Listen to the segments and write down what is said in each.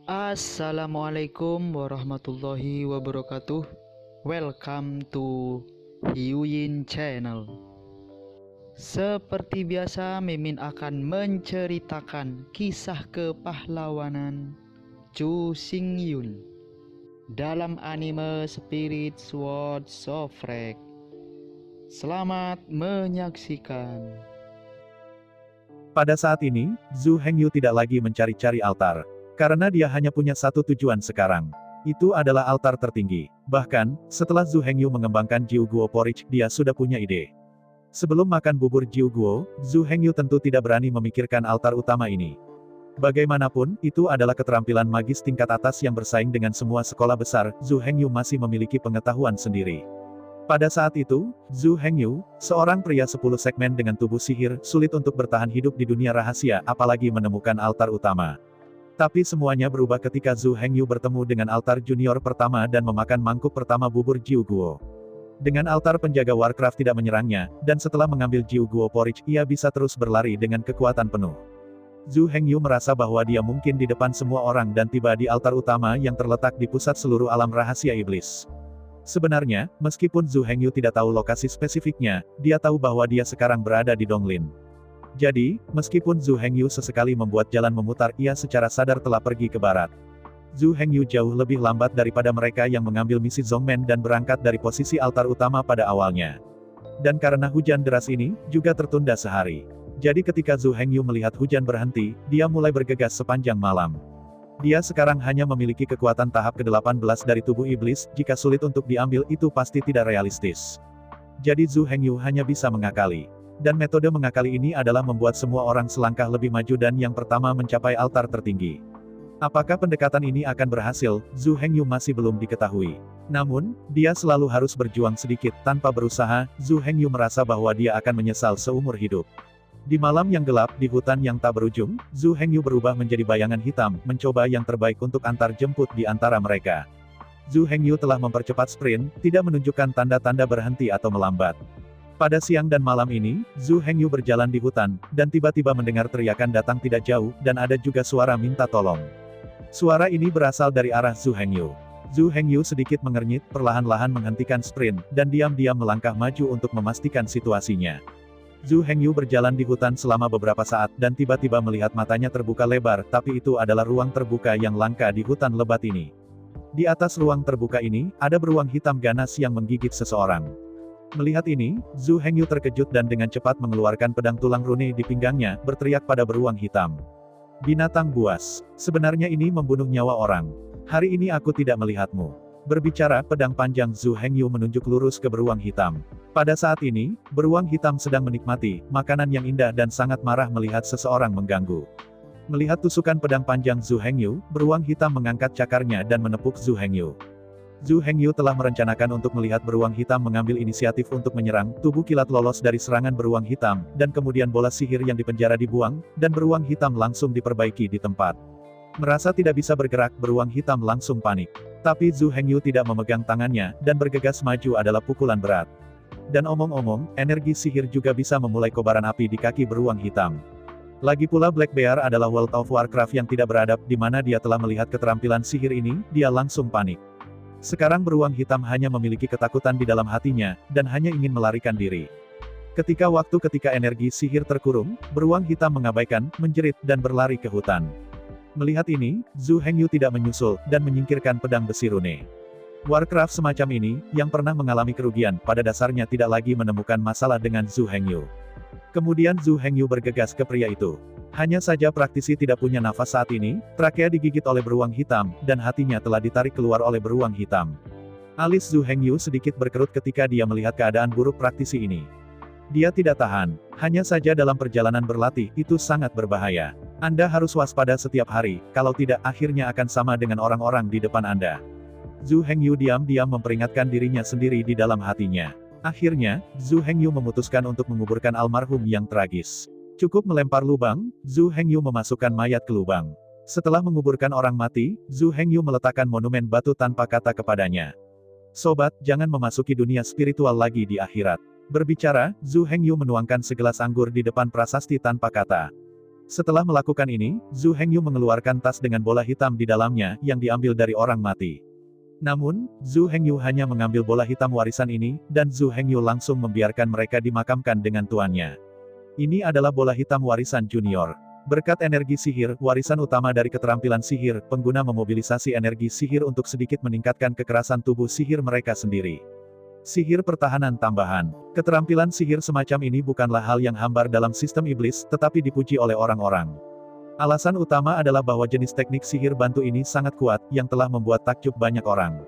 Assalamualaikum warahmatullahi wabarakatuh. Welcome to Hyuyin Channel. Seperti biasa, Mimin akan menceritakan kisah kepahlawanan Chu Xingyun dalam anime Spirit Sword Sofrek. Selamat menyaksikan. Pada saat ini, Zhu Hengyu tidak lagi mencari-cari altar. Karena dia hanya punya satu tujuan sekarang. Itu adalah altar tertinggi. Bahkan, setelah Zhu Hengyu mengembangkan Jiu Guo Porridge, dia sudah punya ide. Sebelum makan bubur Jiu Guo, Zhu Hengyu tentu tidak berani memikirkan altar utama ini. Bagaimanapun, itu adalah keterampilan magis tingkat atas yang bersaing dengan semua sekolah besar, Zhu Hengyu masih memiliki pengetahuan sendiri. Pada saat itu, Zhu Hengyu, seorang pria 10 segmen dengan tubuh sihir, sulit untuk bertahan hidup di dunia rahasia, apalagi menemukan altar utama. Tapi semuanya berubah ketika Zhu Hengyu bertemu dengan altar junior pertama dan memakan mangkuk pertama bubur Jiu Guo. Dengan altar penjaga Warcraft tidak menyerangnya, dan setelah mengambil Jiu Guo Porridge, ia bisa terus berlari dengan kekuatan penuh. Zhu Hengyu merasa bahwa dia mungkin di depan semua orang dan tiba di altar utama yang terletak di pusat seluruh alam rahasia iblis. Sebenarnya, meskipun Zhu Hengyu tidak tahu lokasi spesifiknya, dia tahu bahwa dia sekarang berada di Donglin. Jadi, meskipun Zhu Hengyu sesekali membuat jalan memutar, ia secara sadar telah pergi ke barat. Zhu Hengyu jauh lebih lambat daripada mereka yang mengambil misi Zongmen dan berangkat dari posisi altar utama pada awalnya. Dan karena hujan deras ini, juga tertunda sehari. Jadi ketika Zhu Hengyu melihat hujan berhenti, dia mulai bergegas sepanjang malam. Dia sekarang hanya memiliki kekuatan tahap ke-18 dari tubuh iblis, jika sulit untuk diambil itu pasti tidak realistis. Jadi Zhu Hengyu hanya bisa mengakali. Dan metode mengakali ini adalah membuat semua orang selangkah lebih maju dan yang pertama mencapai altar tertinggi. Apakah pendekatan ini akan berhasil, Zhu Hengyu masih belum diketahui. Namun, dia selalu harus berjuang sedikit, tanpa berusaha, Zhu Hengyu merasa bahwa dia akan menyesal seumur hidup. Di malam yang gelap, di hutan yang tak berujung, Zhu Hengyu berubah menjadi bayangan hitam, mencoba yang terbaik untuk antar jemput di antara mereka. Zhu Hengyu telah mempercepat sprint, tidak menunjukkan tanda-tanda berhenti atau melambat. Pada siang dan malam ini, Zhu Hengyu berjalan di hutan, dan tiba-tiba mendengar teriakan datang tidak jauh, dan ada juga suara minta tolong. Suara ini berasal dari arah Zhu Hengyu. Zhu Hengyu sedikit mengernyit, perlahan-lahan menghentikan sprint, dan diam-diam melangkah maju untuk memastikan situasinya. Zhu Hengyu berjalan di hutan selama beberapa saat, dan tiba-tiba melihat matanya terbuka lebar, tapi itu adalah ruang terbuka yang langka di hutan lebat ini. Di atas ruang terbuka ini, ada beruang hitam ganas yang menggigit seseorang. Melihat ini, Zhu Hengyu terkejut dan dengan cepat mengeluarkan pedang tulang rune di pinggangnya, berteriak pada beruang hitam. Binatang buas, sebenarnya ini membunuh nyawa orang. Hari ini aku tidak melihatmu. Berbicara, pedang panjang Zhu Hengyu menunjuk lurus ke beruang hitam. Pada saat ini, beruang hitam sedang menikmati makanan yang indah dan sangat marah melihat seseorang mengganggu. Melihat tusukan pedang panjang Zhu Hengyu, beruang hitam mengangkat cakarnya dan menepuk Zhu Hengyu. Zhu Hengyu telah merencanakan untuk melihat beruang hitam mengambil inisiatif untuk menyerang, tubuh kilat lolos dari serangan beruang hitam, dan kemudian bola sihir yang dipenjara dibuang, dan beruang hitam langsung diperbaiki di tempat. Merasa tidak bisa bergerak, beruang hitam langsung panik. Tapi Zhu Hengyu tidak memegang tangannya, dan bergegas maju adalah pukulan berat. Dan omong-omong, energi sihir juga bisa memulai kobaran api di kaki beruang hitam. Lagi pula Black Bear adalah World of Warcraft yang tidak beradab, di mana dia telah melihat keterampilan sihir ini, dia langsung panik. Sekarang beruang hitam hanya memiliki ketakutan di dalam hatinya, dan hanya ingin melarikan diri. Ketika energi sihir terkurung, beruang hitam mengabaikan, menjerit, dan berlari ke hutan. Melihat ini, Zhu Hengyu tidak menyusul, dan menyingkirkan pedang besi rune. Warcraft semacam ini, yang pernah mengalami kerugian, pada dasarnya tidak lagi menemukan masalah dengan Zhu Hengyu. Kemudian Zhu Hengyu bergegas ke pria itu. Hanya saja praktisi tidak punya nafas saat ini, trakea digigit oleh beruang hitam, dan hatinya telah ditarik keluar oleh beruang hitam. Alis Zhu Hengyu sedikit berkerut ketika dia melihat keadaan buruk praktisi ini. Dia tidak tahan, hanya saja dalam perjalanan berlatih, itu sangat berbahaya. Anda harus waspada setiap hari, kalau tidak akhirnya akan sama dengan orang-orang di depan Anda. Zhu Hengyu diam-diam memperingatkan dirinya sendiri di dalam hatinya. Akhirnya, Zhu Hengyu memutuskan untuk menguburkan almarhum yang tragis. Cukup melempar lubang, Zhu Hengyu memasukkan mayat ke lubang. Setelah menguburkan orang mati, Zhu Hengyu meletakkan monumen batu tanpa kata kepadanya. Sobat, jangan memasuki dunia spiritual lagi di akhirat. Berbicara, Zhu Hengyu menuangkan segelas anggur di depan prasasti tanpa kata. Setelah melakukan ini, Zhu Hengyu mengeluarkan tas dengan bola hitam di dalamnya yang diambil dari orang mati. Namun, Zhu Hengyu hanya mengambil bola hitam warisan ini, dan Zhu Hengyu langsung membiarkan mereka dimakamkan dengan tuannya. Ini adalah bola hitam warisan junior. Berkat energi sihir, warisan utama dari keterampilan sihir, pengguna memobilisasi energi sihir untuk sedikit meningkatkan kekerasan tubuh sihir mereka sendiri. Sihir pertahanan tambahan. Keterampilan sihir semacam ini bukanlah hal yang hambar dalam sistem iblis, tetapi dipuji oleh orang-orang. Alasan utama adalah bahwa jenis teknik sihir bantu ini sangat kuat, yang telah membuat takjub banyak orang.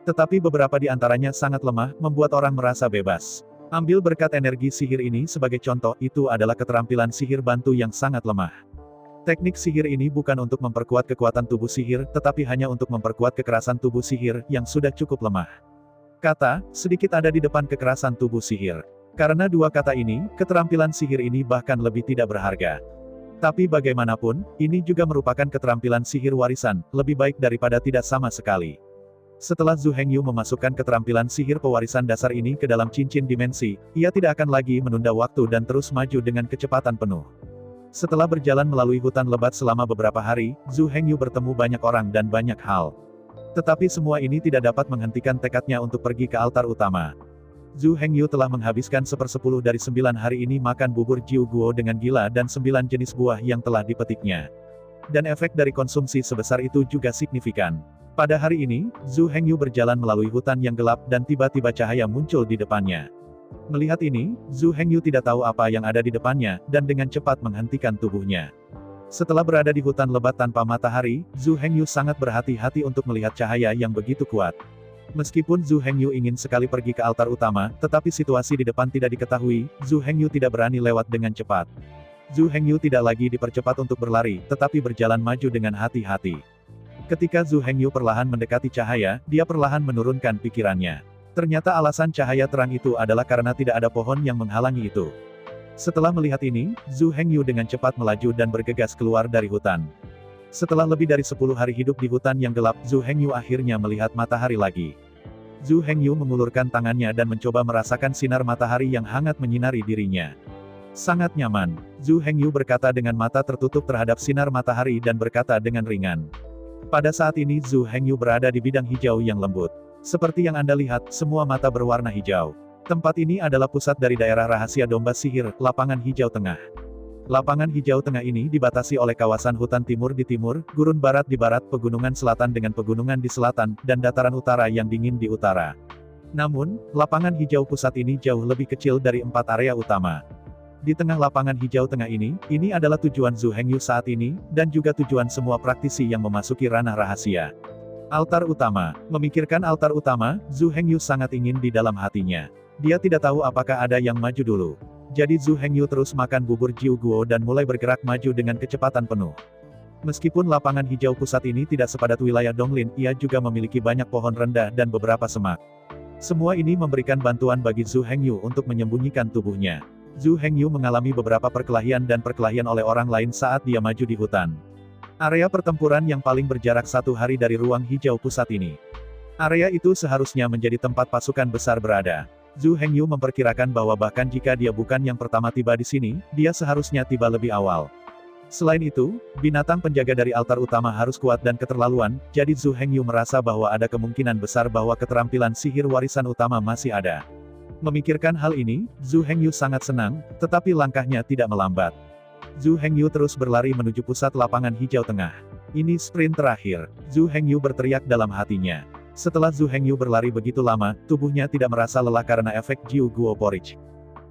Tetapi beberapa di antaranya sangat lemah, membuat orang merasa bebas. Ambil berkat energi sihir ini sebagai contoh, itu adalah keterampilan sihir bantu yang sangat lemah. Teknik sihir ini bukan untuk memperkuat kekuatan tubuh sihir, tetapi hanya untuk memperkuat kekerasan tubuh sihir, yang sudah cukup lemah. Kata, sedikit ada di depan kekerasan tubuh sihir. Karena dua kata ini, keterampilan sihir ini bahkan lebih tidak berharga. Tapi bagaimanapun, ini juga merupakan keterampilan sihir warisan, lebih baik daripada tidak sama sekali. Setelah Zhu Hengyu memasukkan keterampilan sihir pewarisan dasar ini ke dalam cincin dimensi, ia tidak akan lagi menunda waktu dan terus maju dengan kecepatan penuh. Setelah berjalan melalui hutan lebat selama beberapa hari, Zhu Hengyu bertemu banyak orang dan banyak hal. Tetapi semua ini tidak dapat menghentikan tekadnya untuk pergi ke altar utama. Zhu Hengyu telah menghabiskan 1/10 dari 9 hari ini makan bubur Jiu Guo dengan gila dan 9 jenis buah yang telah dipetiknya. Dan efek dari konsumsi sebesar itu juga signifikan. Pada hari ini, Zhu Hengyu berjalan melalui hutan yang gelap dan tiba-tiba cahaya muncul di depannya. Melihat ini, Zhu Hengyu tidak tahu apa yang ada di depannya, dan dengan cepat menghentikan tubuhnya. Setelah berada di hutan lebat tanpa matahari, Zhu Hengyu sangat berhati-hati untuk melihat cahaya yang begitu kuat. Meskipun Zhu Hengyu ingin sekali pergi ke altar utama, tetapi situasi di depan tidak diketahui, Zhu Hengyu tidak berani lewat dengan cepat. Zhu Hengyu tidak lagi dipercepat untuk berlari, tetapi berjalan maju dengan hati-hati. Ketika Zhu Hengyu perlahan mendekati cahaya, dia perlahan menurunkan pikirannya. Ternyata alasan cahaya terang itu adalah karena tidak ada pohon yang menghalangi itu. Setelah melihat ini, Zhu Hengyu dengan cepat melaju dan bergegas keluar dari hutan. Setelah lebih dari 10 hari hidup di hutan yang gelap, Zhu Hengyu akhirnya melihat matahari lagi. Zhu Hengyu mengulurkan tangannya dan mencoba merasakan sinar matahari yang hangat menyinari dirinya. Sangat nyaman. Zhu Hengyu berkata dengan mata tertutup terhadap sinar matahari dan berkata dengan ringan. Pada saat ini Zhu Hengyu berada di bidang hijau yang lembut. Seperti yang Anda lihat, semua mata berwarna hijau. Tempat ini adalah pusat dari daerah rahasia domba sihir, lapangan hijau tengah. Lapangan hijau tengah ini dibatasi oleh kawasan hutan timur di timur, gurun barat di barat, pegunungan selatan dengan pegunungan di selatan, dan dataran utara yang dingin di utara. Namun, lapangan hijau pusat ini jauh lebih kecil dari 4 area utama. Di tengah lapangan hijau tengah ini adalah tujuan Zhu Hengyu saat ini, dan juga tujuan semua praktisi yang memasuki ranah rahasia. Altar utama. Memikirkan altar utama, Zhu Hengyu sangat ingin di dalam hatinya. Dia tidak tahu apakah ada yang maju dulu. Jadi Zhu Hengyu terus makan bubur Jiu Guo dan mulai bergerak maju dengan kecepatan penuh. Meskipun lapangan hijau pusat ini tidak sepadat wilayah Donglin, ia juga memiliki banyak pohon rendah dan beberapa semak. Semua ini memberikan bantuan bagi Zhu Hengyu untuk menyembunyikan tubuhnya. Zhu Hengyu mengalami beberapa perkelahian dan perkelahian oleh orang lain saat dia maju di hutan. Area pertempuran yang paling berjarak 1 hari dari ruang hijau pusat ini. Area itu seharusnya menjadi tempat pasukan besar berada. Zhu Hengyu memperkirakan bahwa bahkan jika dia bukan yang pertama tiba di sini, dia seharusnya tiba lebih awal. Selain itu, binatang penjaga dari altar utama harus kuat dan keterlaluan, jadi Zhu Hengyu merasa bahwa ada kemungkinan besar bahwa keterampilan sihir warisan utama masih ada. Memikirkan hal ini, Zhu Hengyu sangat senang, tetapi langkahnya tidak melambat. Zhu Hengyu terus berlari menuju pusat lapangan hijau tengah. Ini sprint terakhir. Zhu Hengyu berteriak dalam hatinya. Setelah Zhu Hengyu berlari begitu lama, tubuhnya tidak merasa lelah karena efek Jiu Guo Porridge.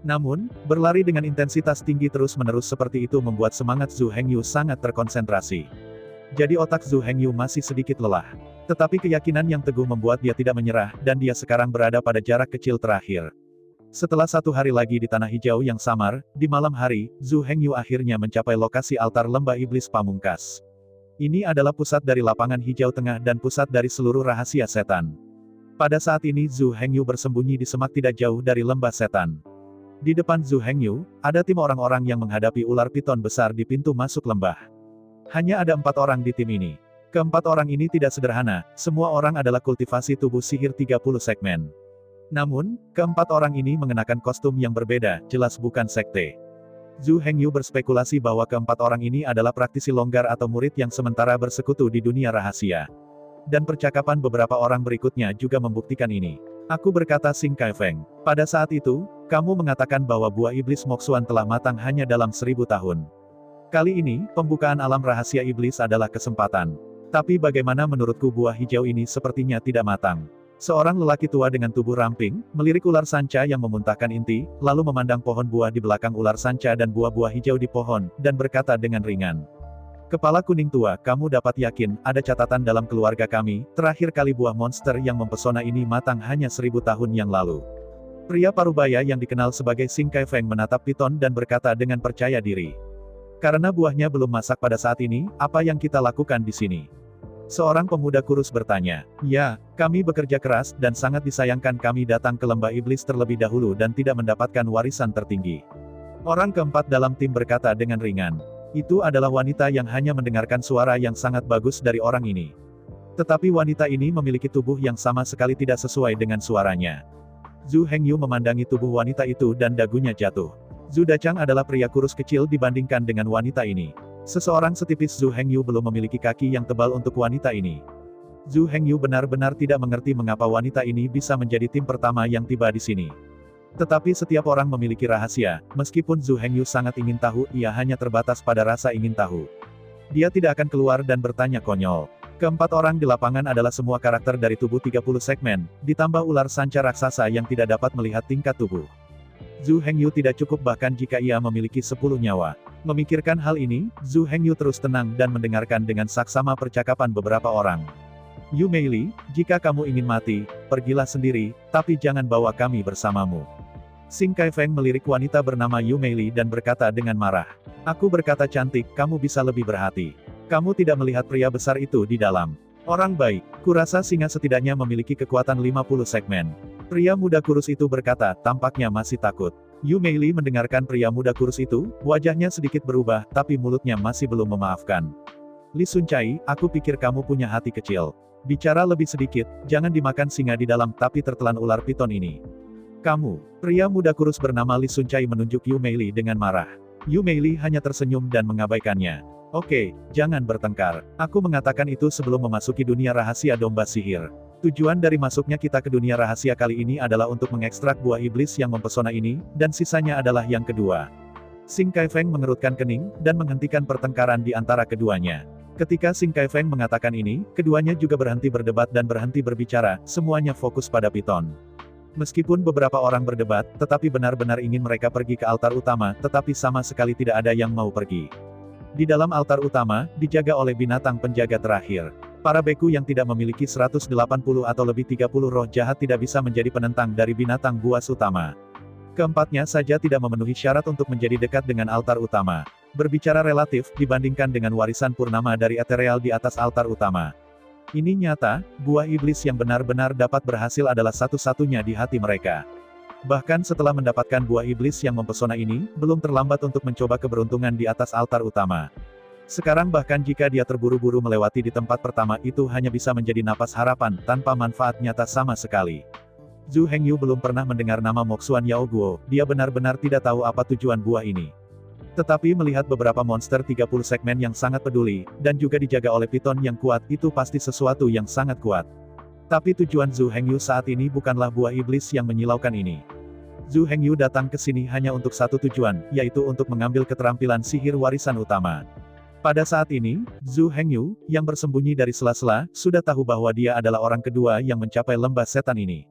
Namun, berlari dengan intensitas tinggi terus-menerus seperti itu membuat semangat Zhu Hengyu sangat terkonsentrasi. Jadi otak Zhu Hengyu masih sedikit lelah. Tetapi keyakinan yang teguh membuat dia tidak menyerah, dan dia sekarang berada pada jarak kecil terakhir. Setelah 1 hari lagi di tanah hijau yang samar, di malam hari, Zhu Hengyu akhirnya mencapai lokasi altar lembah iblis pamungkas. Ini adalah pusat dari lapangan hijau tengah dan pusat dari seluruh rahasia setan. Pada saat ini Zhu Hengyu bersembunyi di semak tidak jauh dari lembah setan. Di depan Zhu Hengyu, ada tim orang-orang yang menghadapi ular piton besar di pintu masuk lembah. Hanya ada 4 orang di tim ini. Keempat orang ini tidak sederhana, semua orang adalah kultivasi tubuh sihir 30 segmen. Namun, keempat orang ini mengenakan kostum yang berbeda, jelas bukan sekte. Zhu Hengyu berspekulasi bahwa keempat orang ini adalah praktisi longgar atau murid yang sementara bersekutu di dunia rahasia. Dan percakapan beberapa orang berikutnya juga membuktikan ini. Aku berkata Xing Kaifeng. Pada saat itu, kamu mengatakan bahwa buah iblis Moxuan telah matang hanya dalam 1000 tahun. Kali ini, pembukaan alam rahasia iblis adalah kesempatan. Tapi bagaimana menurutku buah hijau ini sepertinya tidak matang. Seorang lelaki tua dengan tubuh ramping, melirik ular sanca yang memuntahkan inti, lalu memandang pohon buah di belakang ular sanca dan buah-buah hijau di pohon, dan berkata dengan ringan. Kepala kuning tua, kamu dapat yakin, ada catatan dalam keluarga kami, terakhir kali buah monster yang mempesona ini matang hanya 1000 tahun yang lalu. Pria parubaya yang dikenal sebagai Xing Kaifeng menatap piton dan berkata dengan percaya diri. Karena buahnya belum masak pada saat ini, apa yang kita lakukan di sini? Seorang pemuda kurus bertanya, ya, kami bekerja keras dan sangat disayangkan kami datang ke lembah iblis terlebih dahulu dan tidak mendapatkan warisan tertinggi. Orang keempat dalam tim berkata dengan ringan, itu adalah wanita yang hanya mendengarkan suara yang sangat bagus dari orang ini. Tetapi wanita ini memiliki tubuh yang sama sekali tidak sesuai dengan suaranya. Zhu Hengyu memandangi tubuh wanita itu dan dagunya jatuh. Zhu Dachang adalah pria kurus kecil dibandingkan dengan wanita ini. Seseorang setipis Zhu Hengyu belum memiliki kaki yang tebal untuk wanita ini. Zhu Hengyu benar-benar tidak mengerti mengapa wanita ini bisa menjadi tim pertama yang tiba di sini. Tetapi setiap orang memiliki rahasia, meskipun Zhu Hengyu sangat ingin tahu, ia hanya terbatas pada rasa ingin tahu. Dia tidak akan keluar dan bertanya konyol. Keempat orang di lapangan adalah semua karakter dari tubuh 30 segmen, ditambah ular sanca raksasa yang tidak dapat melihat tingkat tubuh. Zhu Hengyu tidak cukup bahkan jika ia memiliki 10 nyawa. Memikirkan hal ini, Zhu Hengyu terus tenang dan mendengarkan dengan saksama percakapan beberapa orang. Yu Meili, jika kamu ingin mati, pergilah sendiri, tapi jangan bawa kami bersamamu. Xing Kaifeng melirik wanita bernama Yu Meili dan berkata dengan marah. Aku berkata cantik, kamu bisa lebih berhati. Kamu tidak melihat pria besar itu di dalam. Orang baik, kurasa singa setidaknya memiliki kekuatan 50 segmen. Pria muda kurus itu berkata, tampaknya masih takut. Yu Meili mendengarkan pria muda kurus itu, wajahnya sedikit berubah, tapi mulutnya masih belum memaafkan. Li Suncai, aku pikir kamu punya hati kecil. Bicara lebih sedikit, jangan dimakan singa di dalam, tapi tertelan ular piton ini. Kamu, pria muda kurus bernama Li Suncai menunjuk Yu Meili dengan marah. Yu Meili hanya tersenyum dan mengabaikannya. Oke, jangan bertengkar. Aku mengatakan itu sebelum memasuki dunia rahasia domba sihir. Tujuan dari masuknya kita ke dunia rahasia kali ini adalah untuk mengekstrak buah iblis yang mempesona ini, dan sisanya adalah yang kedua. Xing Kaifeng mengerutkan kening, dan menghentikan pertengkaran di antara keduanya. Ketika Xing Kaifeng mengatakan ini, keduanya juga berhenti berdebat dan berhenti berbicara, semuanya fokus pada piton. Meskipun beberapa orang berdebat, tetapi benar-benar ingin mereka pergi ke altar utama, tetapi sama sekali tidak ada yang mau pergi. Di dalam altar utama, dijaga oleh binatang penjaga terakhir. Para beku yang tidak memiliki 180 atau lebih 30 roh jahat tidak bisa menjadi penentang dari binatang buas utama. Keempatnya saja tidak memenuhi syarat untuk menjadi dekat dengan altar utama. Berbicara relatif, dibandingkan dengan warisan purnama dari ethereal di atas altar utama. Ini nyata, buah iblis yang benar-benar dapat berhasil adalah satu-satunya di hati mereka. Bahkan setelah mendapatkan buah iblis yang mempesona ini, belum terlambat untuk mencoba keberuntungan di atas altar utama. Sekarang bahkan jika dia terburu-buru melewati di tempat pertama itu hanya bisa menjadi napas harapan, tanpa manfaat nyata sama sekali. Zhu Hengyu belum pernah mendengar nama Moxuan Yao Guo, dia benar-benar tidak tahu apa tujuan buah ini. Tetapi melihat beberapa monster 30 segmen yang sangat peduli, dan juga dijaga oleh piton yang kuat, itu pasti sesuatu yang sangat kuat. Tapi tujuan Zhu Hengyu saat ini bukanlah buah iblis yang menyilaukan ini. Zhu Hengyu datang ke sini hanya untuk satu tujuan, yaitu untuk mengambil keterampilan sihir warisan utama. Pada saat ini, Zhu Hengyu, yang bersembunyi dari sela-sela, sudah tahu bahwa dia adalah orang kedua yang mencapai lembah setan ini.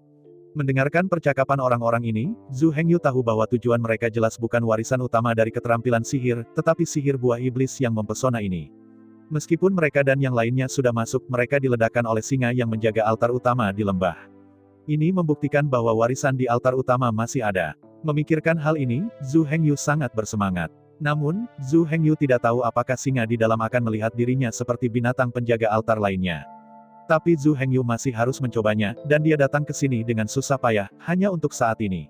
Mendengarkan percakapan orang-orang ini, Zhu Hengyu tahu bahwa tujuan mereka jelas bukan warisan utama dari keterampilan sihir, tetapi sihir buah iblis yang mempesona ini. Meskipun mereka dan yang lainnya sudah masuk, mereka diledakkan oleh singa yang menjaga altar utama di lembah. Ini membuktikan bahwa warisan di altar utama masih ada. Memikirkan hal ini, Zhu Hengyu sangat bersemangat. Namun, Zhu Hengyu tidak tahu apakah singa di dalam akan melihat dirinya seperti binatang penjaga altar lainnya. Tapi Zhu Hengyu masih harus mencobanya, dan dia datang ke sini dengan susah payah, hanya untuk saat ini.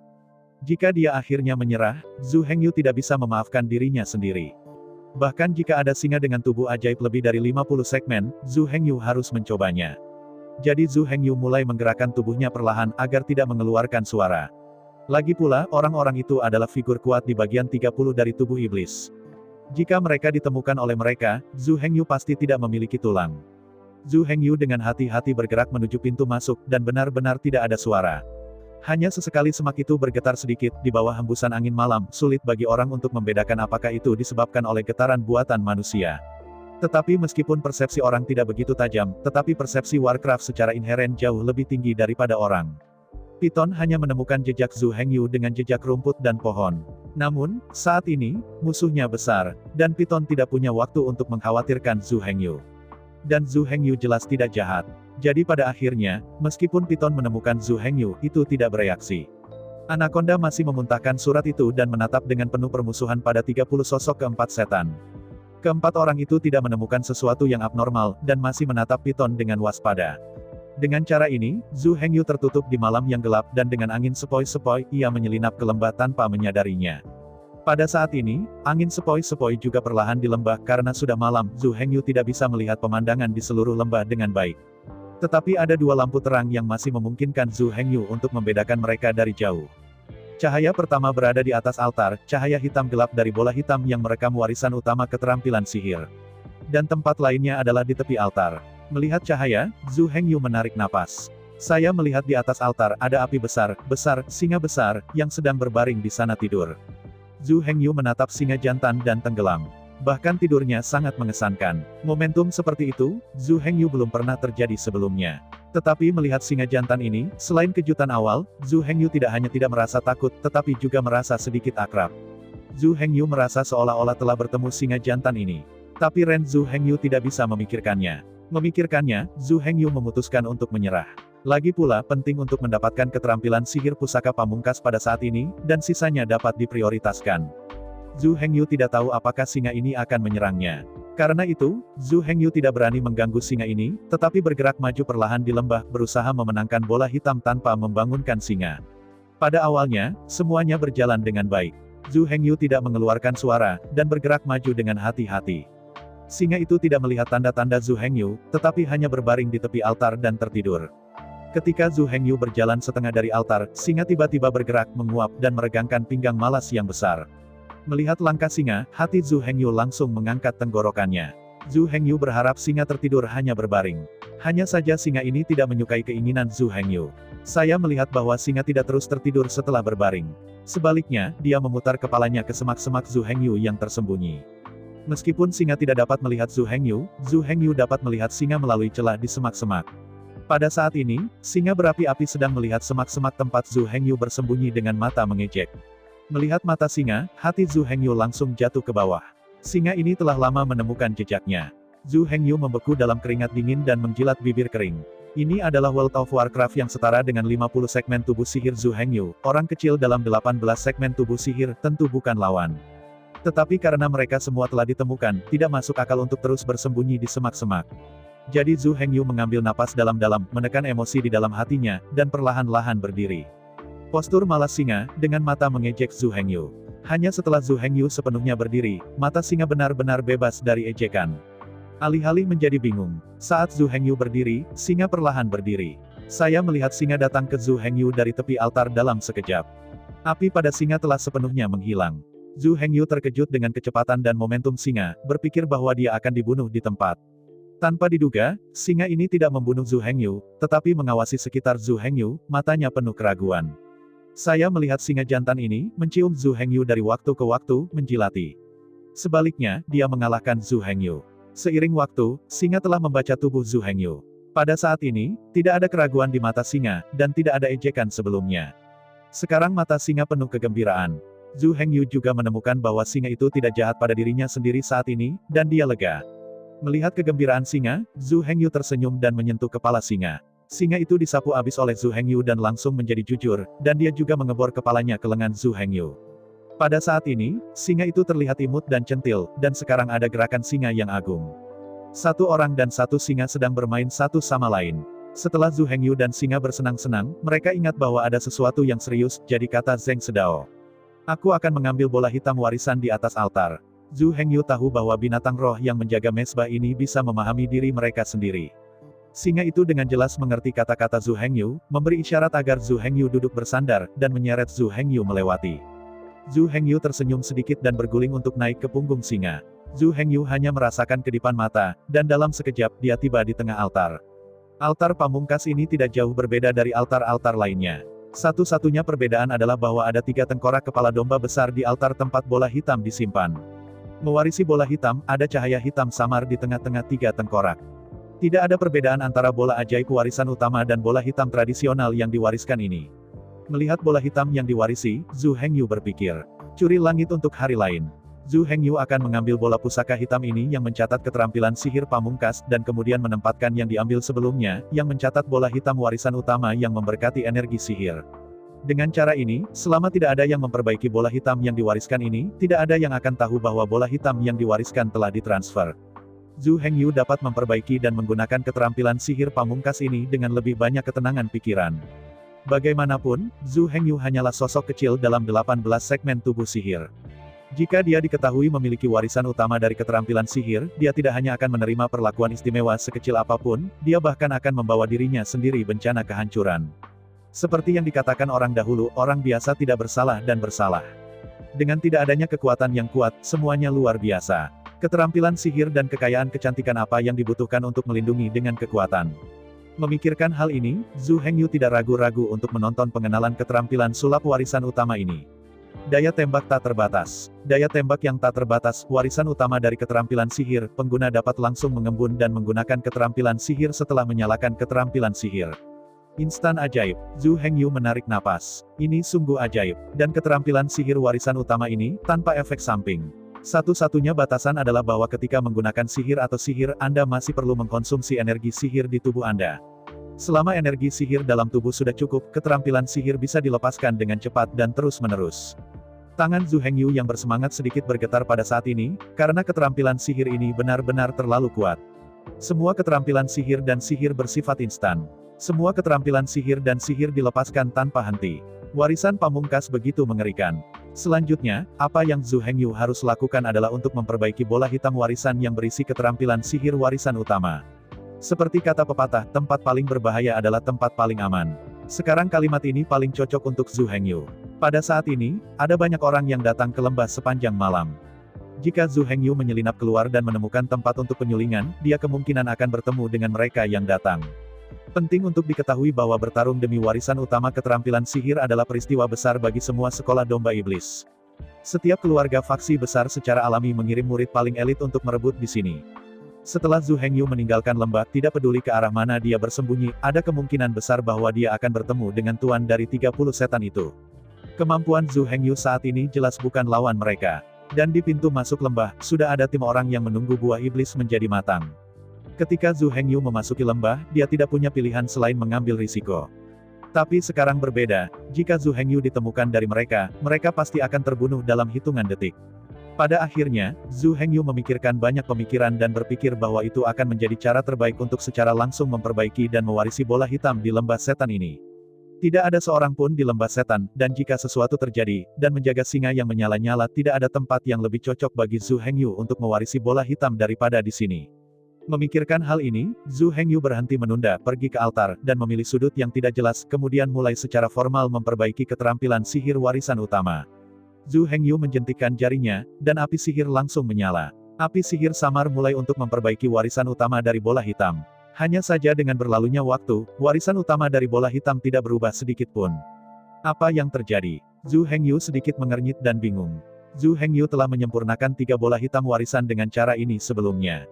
Jika dia akhirnya menyerah, Zhu Hengyu tidak bisa memaafkan dirinya sendiri. Bahkan jika ada singa dengan tubuh ajaib lebih dari 50 segmen, Zhu Hengyu harus mencobanya. Jadi Zhu Hengyu mulai menggerakkan tubuhnya perlahan agar tidak mengeluarkan suara. Lagi pula, orang-orang itu adalah figur kuat di bagian 30 dari tubuh iblis. Jika mereka ditemukan oleh mereka, Zhu Hengyu pasti tidak memiliki tulang. Zhu Hengyu dengan hati-hati bergerak menuju pintu masuk, dan benar-benar tidak ada suara. Hanya sesekali semak itu bergetar sedikit, di bawah hembusan angin malam, sulit bagi orang untuk membedakan apakah itu disebabkan oleh getaran buatan manusia. Tetapi meskipun persepsi orang tidak begitu tajam, tetapi persepsi Warcraft secara inheren jauh lebih tinggi daripada orang. Piton hanya menemukan jejak Zhu Hengyu dengan jejak rumput dan pohon. Namun, saat ini, musuhnya besar, dan Piton tidak punya waktu untuk mengkhawatirkan Zhu Hengyu. Dan Zhu Hengyu jelas tidak jahat. Jadi pada akhirnya, meskipun Piton menemukan Zhu Hengyu, itu tidak bereaksi. Anaconda masih memuntahkan surat itu dan menatap dengan penuh permusuhan pada 30 sosok keempat setan. Keempat orang itu tidak menemukan sesuatu yang abnormal, dan masih menatap Piton dengan waspada. Dengan cara ini, Zhu Hengyu tertutup di malam yang gelap dan dengan angin sepoi-sepoi, ia menyelinap ke lembah tanpa menyadarinya. Pada saat ini, angin sepoi-sepoi juga perlahan di lembah karena sudah malam, Zhu Hengyu tidak bisa melihat pemandangan di seluruh lembah dengan baik. Tetapi ada dua lampu terang yang masih memungkinkan Zhu Hengyu untuk membedakan mereka dari jauh. Cahaya pertama berada di atas altar, cahaya hitam gelap dari bola hitam yang merekam warisan utama keterampilan sihir. Dan tempat lainnya adalah di tepi altar. Melihat cahaya, Zhu Hengyu menarik napas. Saya melihat di atas altar ada api besar, singa besar, yang sedang berbaring di sana tidur. Zhu Hengyu menatap singa jantan dan tenggelam. Bahkan tidurnya sangat mengesankan. Momentum seperti itu, Zhu Hengyu belum pernah terjadi sebelumnya. Tetapi melihat singa jantan ini, selain kejutan awal, Zhu Hengyu tidak hanya tidak merasa takut, tetapi juga merasa sedikit akrab. Zhu Hengyu merasa seolah-olah telah bertemu singa jantan ini. Tapi Ren Zhu Hengyu tidak bisa memikirkannya. Memikirkannya, Zhu Hengyu memutuskan untuk menyerah. Lagi pula, penting untuk mendapatkan keterampilan sihir pusaka pamungkas pada saat ini, dan sisanya dapat diprioritaskan. Zhu Hengyu tidak tahu apakah singa ini akan menyerangnya. Karena itu, Zhu Hengyu tidak berani mengganggu singa ini, tetapi bergerak maju perlahan di lembah, berusaha memenangkan bola hitam tanpa membangunkan singa. Pada awalnya, semuanya berjalan dengan baik. Zhu Hengyu tidak mengeluarkan suara, dan bergerak maju dengan hati-hati. Singa itu tidak melihat tanda-tanda Zhu Hengyu, tetapi hanya berbaring di tepi altar dan tertidur. Ketika Zhu Hengyu berjalan setengah dari altar, singa tiba-tiba bergerak menguap dan meregangkan pinggang malas yang besar. Melihat langkah singa, hati Zhu Hengyu langsung mengangkat tenggorokannya. Zhu Hengyu berharap singa tertidur hanya berbaring. Hanya saja singa ini tidak menyukai keinginan Zhu Hengyu. Saya melihat bahwa singa tidak terus tertidur setelah berbaring. Sebaliknya, dia memutar kepalanya ke semak-semak Zhu Hengyu yang tersembunyi. Meskipun singa tidak dapat melihat Zhu Hengyu dapat melihat singa melalui celah di semak-semak. Pada saat ini, singa berapi-api sedang melihat semak-semak tempat Zhu Hengyu bersembunyi dengan mata mengejek. Melihat mata singa, hati Zhu Hengyu langsung jatuh ke bawah. Singa ini telah lama menemukan jejaknya. Zhu Hengyu membeku dalam keringat dingin dan menjilat bibir kering. Ini adalah World of Warcraft yang setara dengan 50 segmen tubuh sihir Zhu Hengyu. Orang kecil dalam 18 segmen tubuh sihir tentu bukan lawan. Tetapi karena mereka semua telah ditemukan, tidak masuk akal untuk terus bersembunyi di semak-semak. Jadi Zhu Hengyu mengambil napas dalam-dalam, menekan emosi di dalam hatinya, dan perlahan-lahan berdiri. Postur malas singa, dengan mata mengejek Zhu Hengyu. Hanya setelah Zhu Hengyu sepenuhnya berdiri, mata singa benar-benar bebas dari ejekan. Alih-alih menjadi bingung. Saat Zhu Hengyu berdiri, singa perlahan berdiri. Saya melihat singa datang ke Zhu Hengyu dari tepi altar dalam sekejap. Api pada singa telah sepenuhnya menghilang. Zhu Hengyu terkejut dengan kecepatan dan momentum singa, berpikir bahwa dia akan dibunuh di tempat. Tanpa diduga, singa ini tidak membunuh Zhu Hengyu, tetapi mengawasi sekitar Zhu Hengyu, matanya penuh keraguan. Saya melihat singa jantan ini, mencium Zhu Hengyu dari waktu ke waktu, menjilati. Sebaliknya, dia mengalahkan Zhu Hengyu. Seiring waktu, singa telah membaca tubuh Zhu Hengyu. Pada saat ini, tidak ada keraguan di mata singa, dan tidak ada ejekan sebelumnya. Sekarang mata singa penuh kegembiraan. Zhu Hengyu juga menemukan bahwa singa itu tidak jahat pada dirinya sendiri saat ini, dan dia lega. Melihat kegembiraan singa, Zhu Hengyu tersenyum dan menyentuh kepala singa. Singa itu disapu habis oleh Zhu Hengyu dan langsung menjadi jujur, dan dia juga mengebor kepalanya ke lengan Zhu Hengyu. Pada saat ini, singa itu terlihat imut dan centil, dan sekarang ada gerakan singa yang agung. Satu orang dan satu singa sedang bermain satu sama lain. Setelah Zhu Hengyu dan singa bersenang-senang, mereka ingat bahwa ada sesuatu yang serius, jadi kata Zheng Sedao. Aku akan mengambil bola hitam warisan di atas altar. Zhu Hengyu tahu bahwa binatang roh yang menjaga mesbah ini bisa memahami diri mereka sendiri. Singa itu dengan jelas mengerti kata-kata Zhu Hengyu, memberi isyarat agar Zhu Hengyu duduk bersandar, dan menyeret Zhu Hengyu melewati. Zhu Hengyu tersenyum sedikit dan berguling untuk naik ke punggung singa. Zhu Hengyu hanya merasakan kedipan mata, dan dalam sekejap dia tiba di tengah altar. Altar pamungkas ini tidak jauh berbeda dari altar-altar lainnya. Satu-satunya perbedaan adalah bahwa ada 3 tengkorak kepala domba besar di altar tempat bola hitam disimpan. Mewarisi bola hitam, ada cahaya hitam samar di tengah-tengah 3 tengkorak. Tidak ada perbedaan antara bola ajaib warisan utama dan bola hitam tradisional yang diwariskan ini. Melihat bola hitam yang diwarisi, Zhu Hengyu berpikir, curi langit untuk hari lain. Zhu Hengyu akan mengambil bola pusaka hitam ini yang mencatat keterampilan sihir pamungkas dan kemudian menempatkan yang diambil sebelumnya, yang mencatat bola hitam warisan utama yang memberkati energi sihir. Dengan cara ini, selama tidak ada yang memperbaiki bola hitam yang diwariskan ini, tidak ada yang akan tahu bahwa bola hitam yang diwariskan telah ditransfer. Zhu Hengyu dapat memperbaiki dan menggunakan keterampilan sihir pamungkas ini dengan lebih banyak ketenangan pikiran. Bagaimanapun, Zhu Hengyu hanyalah sosok kecil dalam 18 segmen tubuh sihir. Jika dia diketahui memiliki warisan utama dari keterampilan sihir, dia tidak hanya akan menerima perlakuan istimewa sekecil apapun, dia bahkan akan membawa dirinya sendiri bencana kehancuran. Seperti yang dikatakan orang dahulu, orang biasa tidak bersalah dan bersalah. Dengan tidak adanya kekuatan yang kuat, semuanya luar biasa. Keterampilan sihir dan kekayaan kecantikan apa yang dibutuhkan untuk melindungi dengan kekuatan. Memikirkan hal ini, Zhu Hengyu tidak ragu-ragu untuk menonton pengenalan keterampilan sulap warisan utama ini. Daya tembak tak terbatas. Daya tembak yang tak terbatas, warisan utama dari keterampilan sihir, pengguna dapat langsung mengembun dan menggunakan keterampilan sihir setelah menyalakan keterampilan sihir. Instan ajaib. Zhu Hengyu menarik napas. Ini sungguh ajaib. Dan keterampilan sihir warisan utama ini, tanpa efek samping. Satu-satunya batasan adalah bahwa ketika menggunakan sihir atau sihir, Anda masih perlu mengkonsumsi energi sihir di tubuh Anda. Selama energi sihir dalam tubuh sudah cukup, keterampilan sihir bisa dilepaskan dengan cepat dan terus-menerus. Tangan Zhu Hengyu yang bersemangat sedikit bergetar pada saat ini, karena keterampilan sihir ini benar-benar terlalu kuat. Semua keterampilan sihir dan sihir bersifat instan. Semua keterampilan sihir dan sihir dilepaskan tanpa henti. Warisan pamungkas begitu mengerikan. Selanjutnya, apa yang Zhu Hengyu harus lakukan adalah untuk memperbaiki bola hitam warisan yang berisi keterampilan sihir warisan utama. Seperti kata pepatah, tempat paling berbahaya adalah tempat paling aman. Sekarang kalimat ini paling cocok untuk Zhu Hengyu. Pada saat ini, ada banyak orang yang datang ke lembah sepanjang malam. Jika Zhu Hengyu menyelinap keluar dan menemukan tempat untuk penyulingan, dia kemungkinan akan bertemu dengan mereka yang datang. Penting untuk diketahui bahwa bertarung demi warisan utama keterampilan sihir adalah peristiwa besar bagi semua sekolah domba iblis. Setiap keluarga faksi besar secara alami mengirim murid paling elit untuk merebut di sini. Setelah Zhu Hengyu meninggalkan lembah, tidak peduli ke arah mana dia bersembunyi, ada kemungkinan besar bahwa dia akan bertemu dengan tuan dari 30 setan itu. Kemampuan Zhu Hengyu saat ini jelas bukan lawan mereka. Dan di pintu masuk lembah, sudah ada tim orang yang menunggu buah iblis menjadi matang. Ketika Zhu Hengyu memasuki lembah, dia tidak punya pilihan selain mengambil risiko. Tapi sekarang berbeda, jika Zhu Hengyu ditemukan dari mereka, mereka pasti akan terbunuh dalam hitungan detik. Pada akhirnya, Zhu Hengyu memikirkan banyak pemikiran dan berpikir bahwa itu akan menjadi cara terbaik untuk secara langsung memperbaiki dan mewarisi bola hitam di lembah setan ini. Tidak ada seorang pun di lembah setan, dan jika sesuatu terjadi, dan menjaga singa yang menyala-nyala, tidak ada tempat yang lebih cocok bagi Zhu Hengyu untuk mewarisi bola hitam daripada di sini. Memikirkan hal ini, Zhu Hengyu berhenti menunda, pergi ke altar, dan memilih sudut yang tidak jelas, kemudian mulai secara formal memperbaiki keterampilan sihir warisan utama. Zhu Hengyu menjentikkan jarinya, dan api sihir langsung menyala. Api sihir samar mulai untuk memperbaiki warisan utama dari bola hitam. Hanya saja dengan berlalunya waktu, warisan utama dari bola hitam tidak berubah sedikit pun. Apa yang terjadi? Zhu Hengyu sedikit mengernyit dan bingung. Zhu Hengyu telah menyempurnakan 3 bola hitam warisan dengan cara ini sebelumnya.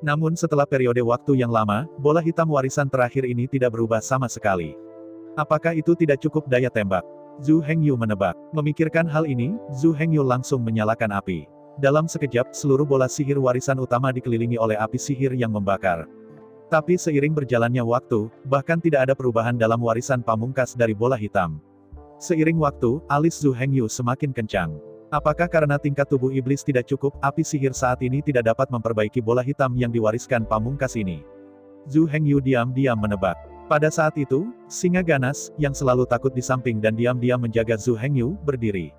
Namun setelah periode waktu yang lama, bola hitam warisan terakhir ini tidak berubah sama sekali. Apakah itu tidak cukup daya tembak? Zhu Hengyu menebak. Memikirkan hal ini, Zhu Hengyu langsung menyalakan api. Dalam sekejap, seluruh bola sihir warisan utama dikelilingi oleh api sihir yang membakar. Tapi seiring berjalannya waktu, bahkan tidak ada perubahan dalam warisan pamungkas dari bola hitam. Seiring waktu, alis Zhu Hengyu semakin kencang. Apakah karena tingkat tubuh iblis tidak cukup, api sihir saat ini tidak dapat memperbaiki bola hitam yang diwariskan pamungkas ini? Zhu Hengyu diam-diam menebak. Pada saat itu, singa ganas, yang selalu takut di samping dan diam-diam menjaga Zhu Hengyu, berdiri.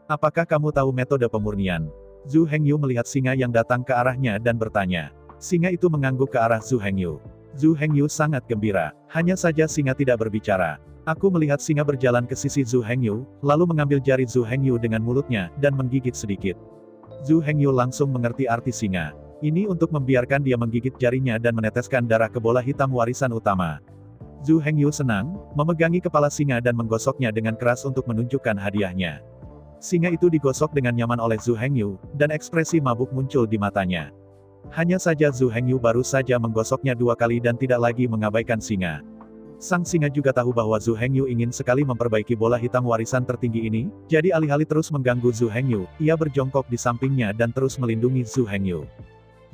Apakah kamu tahu metode pemurnian? Zhu Hengyu melihat singa yang datang ke arahnya dan bertanya. Singa itu mengangguk ke arah Zhu Hengyu. Zhu Hengyu sangat gembira. Hanya saja singa tidak berbicara. Aku melihat singa berjalan ke sisi Zhu Hengyu, lalu mengambil jari Zhu Hengyu dengan mulutnya, dan menggigit sedikit. Zhu Hengyu langsung mengerti arti singa. Ini untuk membiarkan dia menggigit jarinya dan meneteskan darah ke bola hitam warisan utama. Zhu Hengyu senang, memegangi kepala singa dan menggosoknya dengan keras untuk menunjukkan hadiahnya. Singa itu digosok dengan nyaman oleh Zhu Hengyu, dan ekspresi mabuk muncul di matanya. Hanya saja Zhu Hengyu baru saja menggosoknya 2 kali dan tidak lagi mengabaikan singa. Sang singa juga tahu bahwa Zhu Hengyu ingin sekali memperbaiki bola hitam warisan tertinggi ini, jadi alih-alih terus mengganggu Zhu Hengyu, ia berjongkok di sampingnya dan terus melindungi Zhu Hengyu.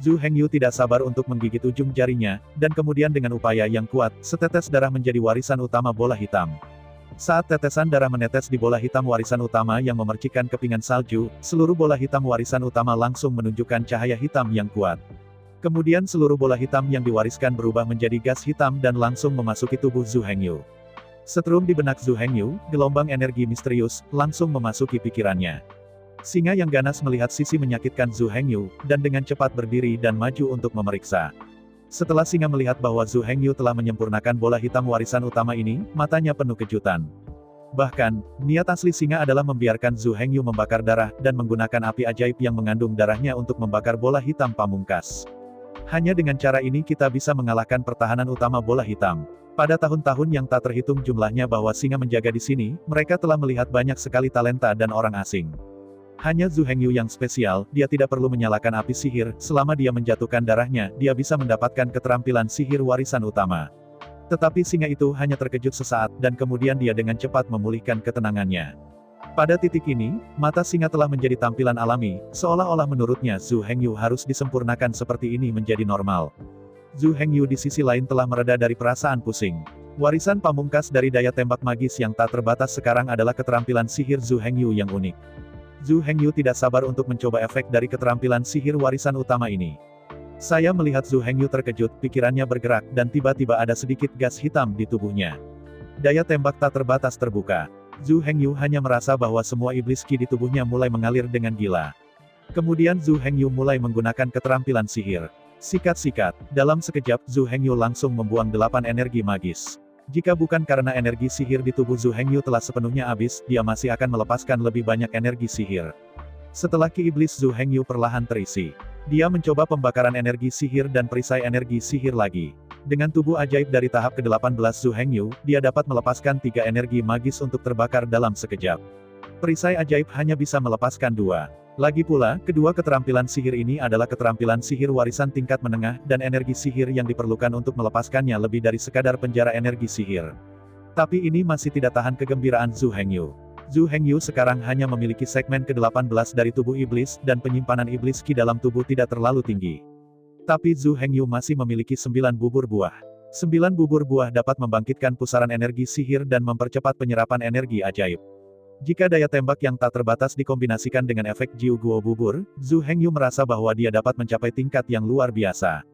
Zhu Hengyu tidak sabar untuk menggigit ujung jarinya, dan kemudian dengan upaya yang kuat, setetes darah menjadi warisan utama bola hitam. Saat tetesan darah menetes di bola hitam warisan utama yang memercikkan kepingan salju, seluruh bola hitam warisan utama langsung menunjukkan cahaya hitam yang kuat. Kemudian seluruh bola hitam yang diwariskan berubah menjadi gas hitam dan langsung memasuki tubuh Zhu Hengyu. Setrum di benak Zhu Hengyu, gelombang energi misterius, langsung memasuki pikirannya. Singa yang ganas melihat sisi menyakitkan Zhu Hengyu, dan dengan cepat berdiri dan maju untuk memeriksa. Setelah singa melihat bahwa Zhu Hengyu telah menyempurnakan bola hitam warisan utama ini, matanya penuh kejutan. Bahkan, niat asli singa adalah membiarkan Zhu Hengyu membakar darah, dan menggunakan api ajaib yang mengandung darahnya untuk membakar bola hitam pamungkas. Hanya dengan cara ini kita bisa mengalahkan pertahanan utama bola hitam. Pada tahun-tahun yang tak terhitung jumlahnya bahwa singa menjaga di sini, mereka telah melihat banyak sekali talenta dan orang asing. Hanya Zhu Hengyu yang spesial, dia tidak perlu menyalakan api sihir, selama dia menjatuhkan darahnya, dia bisa mendapatkan keterampilan sihir warisan utama. Tetapi singa itu hanya terkejut sesaat, dan kemudian dia dengan cepat memulihkan ketenangannya. Pada titik ini, mata singa telah menjadi tampilan alami, seolah-olah menurutnya Zhu Hengyu harus disempurnakan seperti ini menjadi normal. Zhu Hengyu di sisi lain telah mereda dari perasaan pusing. Warisan pamungkas dari daya tembak magis yang tak terbatas sekarang adalah keterampilan sihir Zhu Hengyu yang unik. Zhu Hengyu tidak sabar untuk mencoba efek dari keterampilan sihir warisan utama ini. Saya melihat Zhu Hengyu terkejut, pikirannya bergerak, dan tiba-tiba ada sedikit gas hitam di tubuhnya. Daya tembak tak terbatas terbuka. Zhu Hengyu hanya merasa bahwa semua iblis ki di tubuhnya mulai mengalir dengan gila. Kemudian Zhu Hengyu mulai menggunakan keterampilan sihir. Sikat-sikat, dalam sekejap Zhu Hengyu langsung membuang 8 energi magis. Jika bukan karena energi sihir di tubuh Zhu Hengyu telah sepenuhnya habis, dia masih akan melepaskan lebih banyak energi sihir. Setelah ki iblis Zhu Hengyu perlahan terisi, dia mencoba pembakaran energi sihir dan perisai energi sihir lagi. Dengan tubuh ajaib dari tahap ke-18 Zhu Hengyu, dia dapat melepaskan 3 energi magis untuk terbakar dalam sekejap. Perisai ajaib hanya bisa melepaskan 2. Lagi pula, kedua keterampilan sihir ini adalah keterampilan sihir warisan tingkat menengah, dan energi sihir yang diperlukan untuk melepaskannya lebih dari sekadar penjara energi sihir. Tapi ini masih tidak tahan kegembiraan Zhu Hengyu. Zhu Hengyu sekarang hanya memiliki segmen ke-18 dari tubuh iblis, dan penyimpanan iblis ki dalam tubuh tidak terlalu tinggi. Tapi Zhu Hengyu masih memiliki 9 bubur buah. 9 bubur buah dapat membangkitkan pusaran energi sihir dan mempercepat penyerapan energi ajaib. Jika daya tembak yang tak terbatas dikombinasikan dengan efek Jiu Guo bubur, Zhu Hengyu merasa bahwa dia dapat mencapai tingkat yang luar biasa.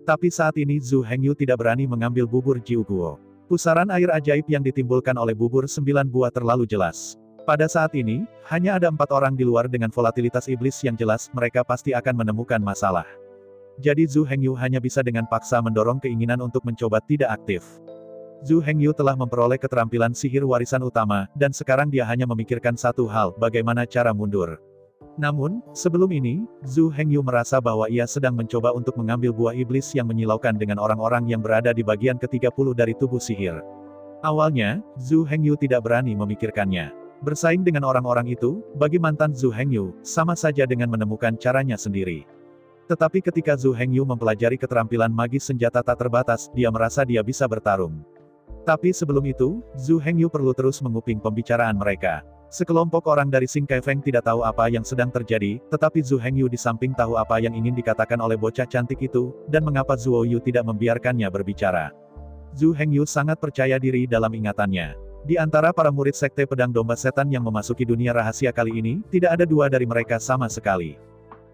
Tapi saat ini Zhu Hengyu tidak berani mengambil bubur Jiu Guo. Pusaran air ajaib yang ditimbulkan oleh bubur 9 buah terlalu jelas. Pada saat ini, hanya ada 4 orang di luar dengan volatilitas iblis yang jelas, mereka pasti akan menemukan masalah. Jadi Zhu Hengyu hanya bisa dengan paksa mendorong keinginan untuk mencoba tidak aktif. Zhu Hengyu telah memperoleh keterampilan sihir warisan utama, dan sekarang dia hanya memikirkan satu hal, bagaimana cara mundur. Namun, sebelum ini, Zhu Hengyu merasa bahwa ia sedang mencoba untuk mengambil buah iblis yang menyilaukan dengan orang-orang yang berada di bagian ke-30 dari tubuh sihir. Awalnya, Zhu Hengyu tidak berani memikirkannya. Bersaing dengan orang-orang itu, bagi mantan Zhu Hengyu, sama saja dengan menemukan caranya sendiri. Tetapi ketika Zhu Hengyu mempelajari keterampilan magis senjata tak terbatas, dia merasa dia bisa bertarung. Tapi sebelum itu, Zhu Hengyu perlu terus menguping pembicaraan mereka. Sekelompok orang dari Xing Kaifeng tidak tahu apa yang sedang terjadi, tetapi Zhu Hengyu di samping tahu apa yang ingin dikatakan oleh bocah cantik itu, dan mengapa Zhuo Yu tidak membiarkannya berbicara. Zhu Hengyu sangat percaya diri dalam ingatannya. Di antara para murid Sekte Pedang Domba Setan yang memasuki dunia rahasia kali ini, tidak ada 2 dari mereka sama sekali.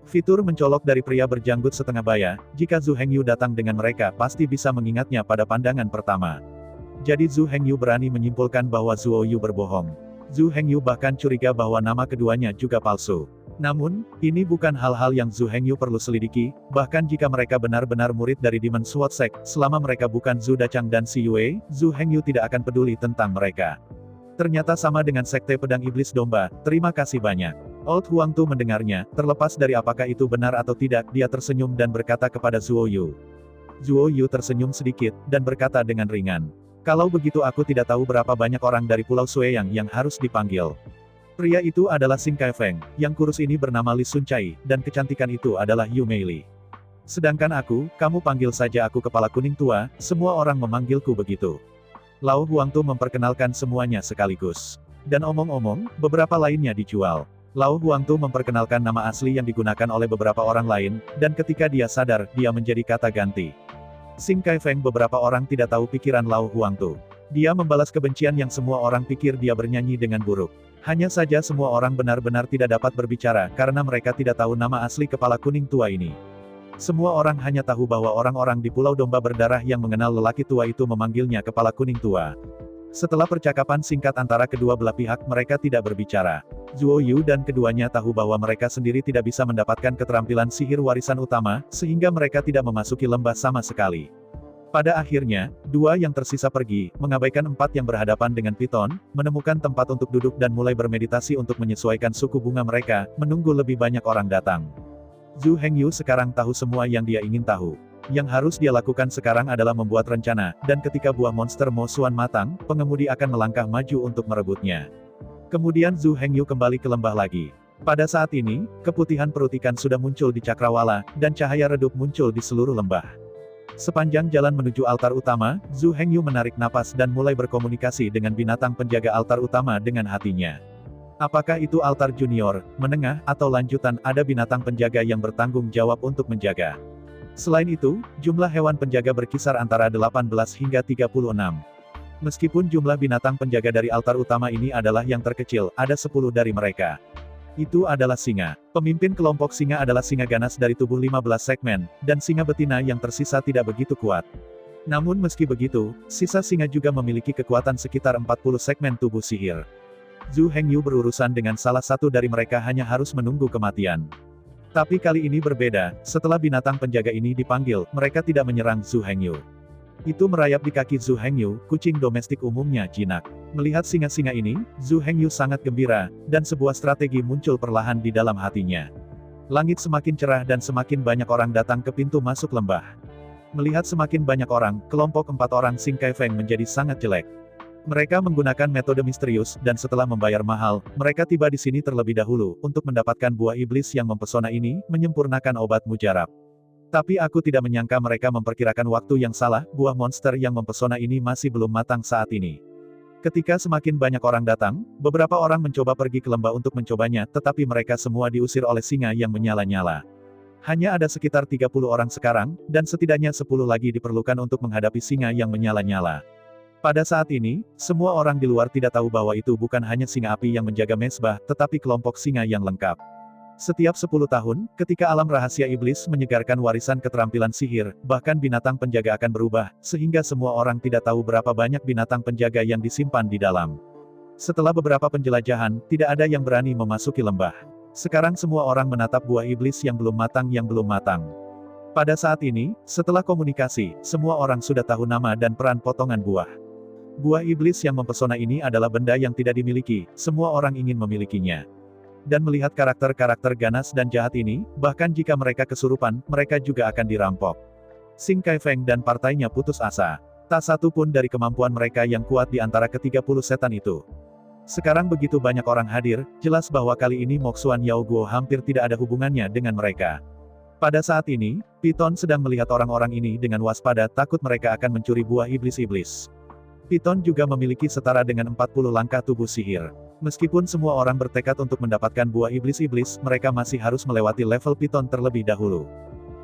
Fitur mencolok dari pria berjanggut setengah baya, jika Zhu Hengyu datang dengan mereka pasti bisa mengingatnya pada pandangan pertama. Jadi Zhu Hengyu berani menyimpulkan bahwa Zhuo Yu berbohong. Zhu Hengyu bahkan curiga bahwa nama keduanya juga palsu. Namun, ini bukan hal-hal yang Zhu Hengyu perlu selidiki, bahkan jika mereka benar-benar murid dari Demon Sword Sect, selama mereka bukan Zhu Dachang dan Si Yue, Zhu Hengyu tidak akan peduli tentang mereka. Ternyata sama dengan Sekte Pedang Iblis Domba, terima kasih banyak. Old Huang Tu mendengarnya, terlepas dari apakah itu benar atau tidak, dia tersenyum dan berkata kepada Zuo Yu. Zuo Yu tersenyum sedikit, dan berkata dengan ringan. Kalau begitu aku tidak tahu berapa banyak orang dari Pulau Sueyang yang harus dipanggil. Pria itu adalah Xing Kaifeng, yang kurus ini bernama Li Sun Chai, dan kecantikan itu adalah Yu Meili. Sedangkan aku, kamu panggil saja aku Kepala Kuning Tua, semua orang memanggilku begitu. Lao Huang Tu memperkenalkan semuanya sekaligus. Dan omong-omong, beberapa lainnya dijual. Lao Huang Tu memperkenalkan nama asli yang digunakan oleh beberapa orang lain, dan ketika dia sadar, dia menjadi kata ganti. Xing Kaifeng beberapa orang tidak tahu pikiran Lao Huang Tu. Dia membalas kebencian yang semua orang pikir dia bernyanyi dengan buruk. Hanya saja semua orang benar-benar tidak dapat berbicara karena mereka tidak tahu nama asli Kepala Kuning Tua ini. Semua orang hanya tahu bahwa orang-orang di Pulau Domba Berdarah yang mengenal lelaki tua itu memanggilnya Kepala Kuning Tua. Setelah percakapan singkat antara kedua belah pihak, mereka tidak berbicara. Zuo Yu dan keduanya tahu bahwa mereka sendiri tidak bisa mendapatkan keterampilan sihir warisan utama, sehingga mereka tidak memasuki lembah sama sekali. Pada akhirnya, dua yang tersisa pergi, mengabaikan empat yang berhadapan dengan Piton, menemukan tempat untuk duduk dan mulai bermeditasi untuk menyesuaikan suku bunga mereka, menunggu lebih banyak orang datang. Zhu Hengyu sekarang tahu semua yang dia ingin tahu. Yang harus dia lakukan sekarang adalah membuat rencana, dan ketika buah monster Mo Xuan matang, pengemudi akan melangkah maju untuk merebutnya. Kemudian Zhu Hengyu kembali ke lembah lagi. Pada saat ini, keputihan perut ikan sudah muncul di cakrawala, dan cahaya redup muncul di seluruh lembah. Sepanjang jalan menuju altar utama, Zhu Hengyu menarik napas dan mulai berkomunikasi dengan binatang penjaga altar utama dengan hatinya. Apakah itu altar junior, menengah, atau lanjutan, ada binatang penjaga yang bertanggung jawab untuk menjaga. Selain itu, jumlah hewan penjaga berkisar antara 18 hingga 36. Meskipun jumlah binatang penjaga dari altar utama ini adalah yang terkecil, ada 10 dari mereka. Itu adalah singa. Pemimpin kelompok singa adalah singa ganas dari tubuh 15 segmen, dan singa betina yang tersisa tidak begitu kuat. Namun meski begitu, sisa singa juga memiliki kekuatan sekitar 40 segmen tubuh sihir. Zhu Hengyu berurusan dengan salah satu dari mereka hanya harus menunggu kematian. Tapi kali ini berbeda, setelah binatang penjaga ini dipanggil, mereka tidak menyerang Zhu Hengyu. Itu merayap di kaki Zhu Hengyu, kucing domestik umumnya jinak. Melihat singa-singa ini, Zhu Hengyu sangat gembira, dan sebuah strategi muncul perlahan di dalam hatinya. Langit semakin cerah dan semakin banyak orang datang ke pintu masuk lembah. Melihat semakin banyak orang, kelompok 4 orang Xing Kaifeng menjadi sangat jelek. Mereka menggunakan metode misterius, dan setelah membayar mahal, mereka tiba di sini terlebih dahulu, untuk mendapatkan buah iblis yang mempesona ini, menyempurnakan obat mujarab. Tapi aku tidak menyangka mereka memperkirakan waktu yang salah, buah monster yang mempesona ini masih belum matang saat ini. Ketika semakin banyak orang datang, beberapa orang mencoba pergi ke lembah untuk mencobanya, tetapi mereka semua diusir oleh singa yang menyala-nyala. Hanya ada sekitar 30 orang sekarang, dan setidaknya 10 lagi diperlukan untuk menghadapi singa yang menyala-nyala. Pada saat ini, semua orang di luar tidak tahu bahwa itu bukan hanya singa api yang menjaga mesbah, tetapi kelompok singa yang lengkap. Setiap 10 tahun, ketika alam rahasia iblis menyegarkan warisan keterampilan sihir, bahkan binatang penjaga akan berubah, sehingga semua orang tidak tahu berapa banyak binatang penjaga yang disimpan di dalam. Setelah beberapa penjelajahan, tidak ada yang berani memasuki lembah. Sekarang semua orang menatap buah iblis yang belum matang. Pada saat ini, setelah komunikasi, semua orang sudah tahu nama dan peran potongan buah. Buah iblis yang mempesona ini adalah benda yang tidak dimiliki, semua orang ingin memilikinya. Dan melihat karakter-karakter ganas dan jahat ini, bahkan jika mereka kesurupan, mereka juga akan dirampok. Xing Kaifeng dan partainya putus asa. Tak satu pun dari kemampuan mereka yang kuat di antara ke-30 setan itu. Sekarang begitu banyak orang hadir, jelas bahwa kali ini Moxuan Yao Guo hampir tidak ada hubungannya dengan mereka. Pada saat ini, Piton sedang melihat orang-orang ini dengan waspada, takut mereka akan mencuri buah iblis-iblis. Piton juga memiliki setara dengan 40 langkah tubuh sihir. Meskipun semua orang bertekad untuk mendapatkan buah iblis-iblis, mereka masih harus melewati level Piton terlebih dahulu.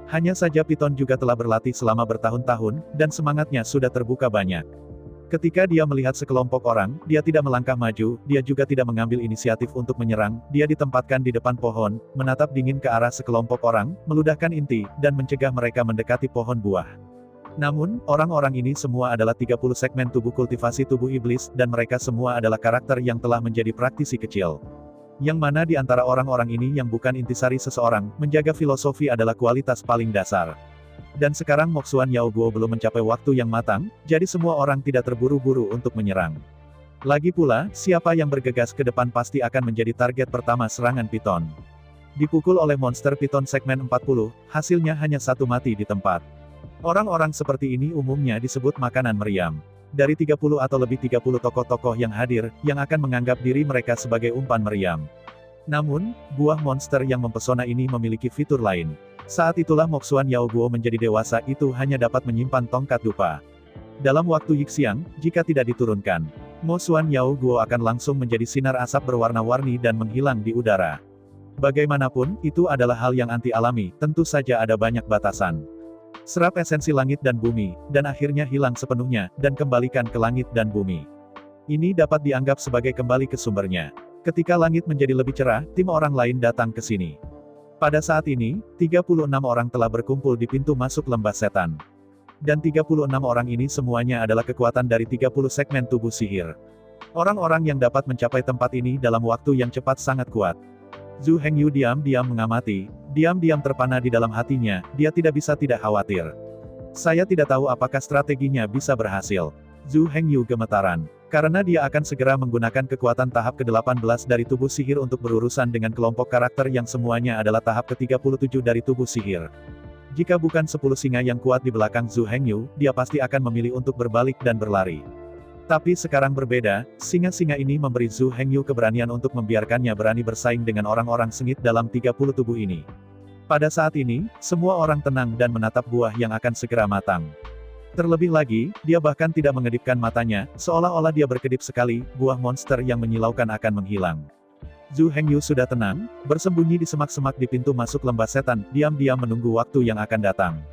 Hanya saja Piton juga telah berlatih selama bertahun-tahun, dan semangatnya sudah terbuka banyak. Ketika dia melihat sekelompok orang, dia tidak melangkah maju, dia juga tidak mengambil inisiatif untuk menyerang, dia ditempatkan di depan pohon, menatap dingin ke arah sekelompok orang, meludahkan inti, dan mencegah mereka mendekati pohon buah. Namun, orang-orang ini semua adalah 30 segmen tubuh kultivasi tubuh iblis, dan mereka semua adalah karakter yang telah menjadi praktisi kecil. Yang mana di antara orang-orang ini yang bukan intisari seseorang, menjaga filosofi adalah kualitas paling dasar. Dan sekarang Moxuan Yao Guo belum mencapai waktu yang matang, jadi semua orang tidak terburu-buru untuk menyerang. Lagi pula, siapa yang bergegas ke depan pasti akan menjadi target pertama serangan Piton. Dipukul oleh monster Piton segmen 40, hasilnya hanya satu mati di tempat. Orang-orang seperti ini umumnya disebut makanan meriam. Dari 30 atau lebih 30 tokoh-tokoh yang hadir, yang akan menganggap diri mereka sebagai umpan meriam. Namun, buah monster yang mempesona ini memiliki fitur lain. Saat itulah Moxuan Yao Guo menjadi dewasa itu hanya dapat menyimpan tongkat dupa. Dalam waktu Yixiang, jika tidak diturunkan, Moxuan Yao Guo akan langsung menjadi sinar asap berwarna-warni dan menghilang di udara. Bagaimanapun, itu adalah hal yang anti-alami, tentu saja ada banyak batasan. Serap esensi langit dan bumi, dan akhirnya hilang sepenuhnya, dan kembalikan ke langit dan bumi. Ini dapat dianggap sebagai kembali ke sumbernya. Ketika langit menjadi lebih cerah, tim orang lain datang ke sini. Pada saat ini, 36 orang telah berkumpul di pintu masuk lembah setan. Dan 36 orang ini semuanya adalah kekuatan dari 30 segmen tubuh sihir. Orang-orang yang dapat mencapai tempat ini dalam waktu yang cepat sangat kuat. Zhu Hengyu diam-diam mengamati, diam-diam terpana di dalam hatinya, dia tidak bisa tidak khawatir. Saya tidak tahu apakah strateginya bisa berhasil. Zhu Hengyu gemetaran. Karena dia akan segera menggunakan kekuatan tahap ke-18 dari tubuh sihir untuk berurusan dengan kelompok karakter yang semuanya adalah tahap ke-37 dari tubuh sihir. Jika bukan 10 singa yang kuat di belakang Zhu Hengyu, dia pasti akan memilih untuk berbalik dan berlari. Tapi sekarang berbeda, singa-singa ini memberi Zhu Hengyu keberanian untuk membiarkannya berani bersaing dengan orang-orang sengit dalam 30 tubuh ini. Pada saat ini, semua orang tenang dan menatap buah yang akan segera matang. Terlebih lagi, dia bahkan tidak mengedipkan matanya, seolah-olah dia berkedip sekali, buah monster yang menyilaukan akan menghilang. Zhu Hengyu sudah tenang, bersembunyi di semak-semak di pintu masuk lembah setan, diam-diam menunggu waktu yang akan datang.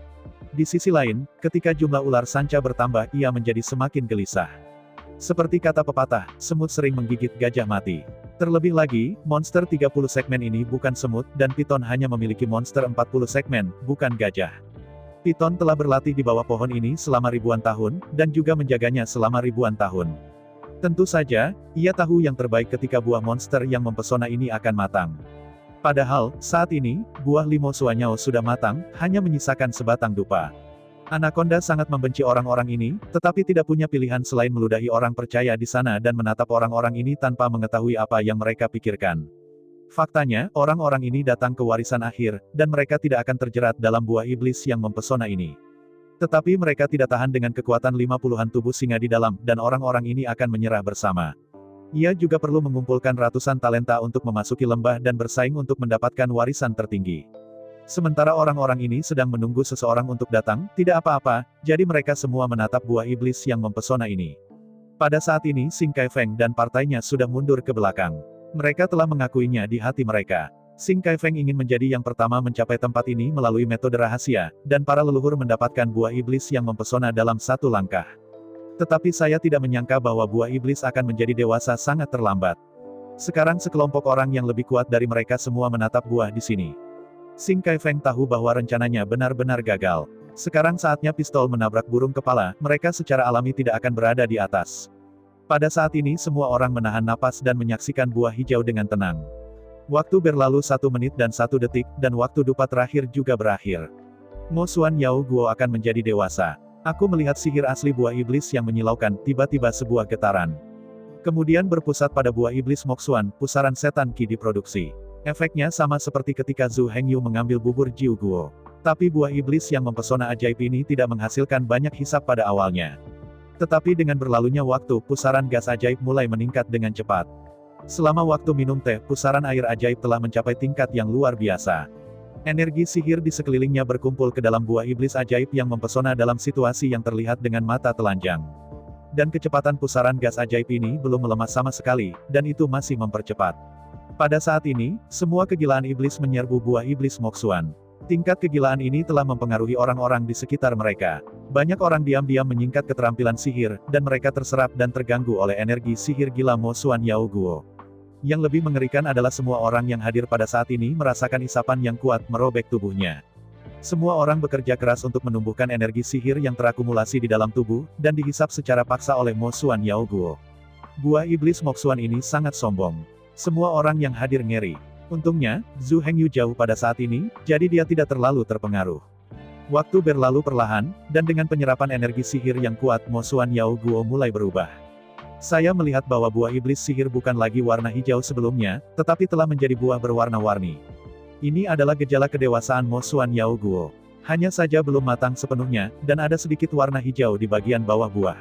Di sisi lain, ketika jumlah ular sanca bertambah, ia menjadi semakin gelisah. Seperti kata pepatah, semut sering menggigit gajah mati. Terlebih lagi, monster 30 segmen ini bukan semut, dan Piton hanya memiliki monster 40 segmen, bukan gajah. Piton telah berlatih di bawah pohon ini selama ribuan tahun, dan juga menjaganya selama ribuan tahun. Tentu saja, ia tahu yang terbaik ketika buah monster yang mempesona ini akan matang. Padahal, saat ini, buah Limo Suanyao sudah matang, hanya menyisakan sebatang dupa. Anaconda sangat membenci orang-orang ini, tetapi tidak punya pilihan selain meludahi orang percaya di sana dan menatap orang-orang ini tanpa mengetahui apa yang mereka pikirkan. Faktanya, orang-orang ini datang ke warisan akhir, dan mereka tidak akan terjerat dalam buah iblis yang mempesona ini. Tetapi mereka tidak tahan dengan kekuatan 50-an tubuh singa di dalam, dan orang-orang ini akan menyerah bersama. Ia juga perlu mengumpulkan ratusan talenta untuk memasuki lembah dan bersaing untuk mendapatkan warisan tertinggi. Sementara orang-orang ini sedang menunggu seseorang untuk datang, tidak apa-apa, jadi mereka semua menatap buah iblis yang mempesona ini. Pada saat ini Xing Kaifeng dan partainya sudah mundur ke belakang. Mereka telah mengakuinya di hati mereka. Xing Kaifeng ingin menjadi yang pertama mencapai tempat ini melalui metode rahasia, dan para leluhur mendapatkan buah iblis yang mempesona dalam satu langkah. Tetapi saya tidak menyangka bahwa buah iblis akan menjadi dewasa sangat terlambat. Sekarang sekelompok orang yang lebih kuat dari mereka semua menatap buah di sini. Xing Kaifeng tahu bahwa rencananya benar-benar gagal. Sekarang saatnya pistol menabrak burung kepala, mereka secara alami tidak akan berada di atas. Pada saat ini semua orang menahan napas dan menyaksikan buah hijau dengan tenang. Waktu berlalu 1 menit dan 1 detik, dan waktu dupa terakhir juga berakhir. Moxuan Yao Guo akan menjadi dewasa. Aku melihat sihir asli buah iblis yang menyilaukan, tiba-tiba sebuah getaran. Kemudian berpusat pada buah iblis Moxuan, pusaran setan Qi diproduksi. Efeknya sama seperti ketika Zhu Hengyu mengambil bubur Jiu Guo. Tapi buah iblis yang mempesona ajaib ini tidak menghasilkan banyak hisap pada awalnya. Tetapi dengan berlalunya waktu, pusaran gas ajaib mulai meningkat dengan cepat. Selama waktu minum teh, pusaran air ajaib telah mencapai tingkat yang luar biasa. Energi sihir di sekelilingnya berkumpul ke dalam buah iblis ajaib yang mempesona dalam situasi yang terlihat dengan mata telanjang. Dan kecepatan pusaran gas ajaib ini belum melemah sama sekali, dan itu masih mempercepat. Pada saat ini, semua kegilaan iblis menyerbu buah iblis Moxuan. Tingkat kegilaan ini telah mempengaruhi orang-orang di sekitar mereka. Banyak orang diam-diam menyingkat keterampilan sihir, dan mereka terserap dan terganggu oleh energi sihir gila Moxuan Yao Guo. Yang lebih mengerikan adalah semua orang yang hadir pada saat ini merasakan isapan yang kuat merobek tubuhnya. Semua orang bekerja keras untuk menumbuhkan energi sihir yang terakumulasi di dalam tubuh, dan dihisap secara paksa oleh Moxuan Yao Guo. Buah iblis Moxuan ini sangat sombong. Semua orang yang hadir ngeri. Untungnya, Zhu Hengyu jauh pada saat ini, jadi dia tidak terlalu terpengaruh. Waktu berlalu perlahan, dan dengan penyerapan energi sihir yang kuat, Mo Xuan Yao Guo mulai berubah. Saya melihat bahwa buah iblis sihir bukan lagi warna hijau sebelumnya, tetapi telah menjadi buah berwarna-warni. Ini adalah gejala kedewasaan Mo Xuan Yao Guo. Hanya saja belum matang sepenuhnya, dan ada sedikit warna hijau di bagian bawah buah.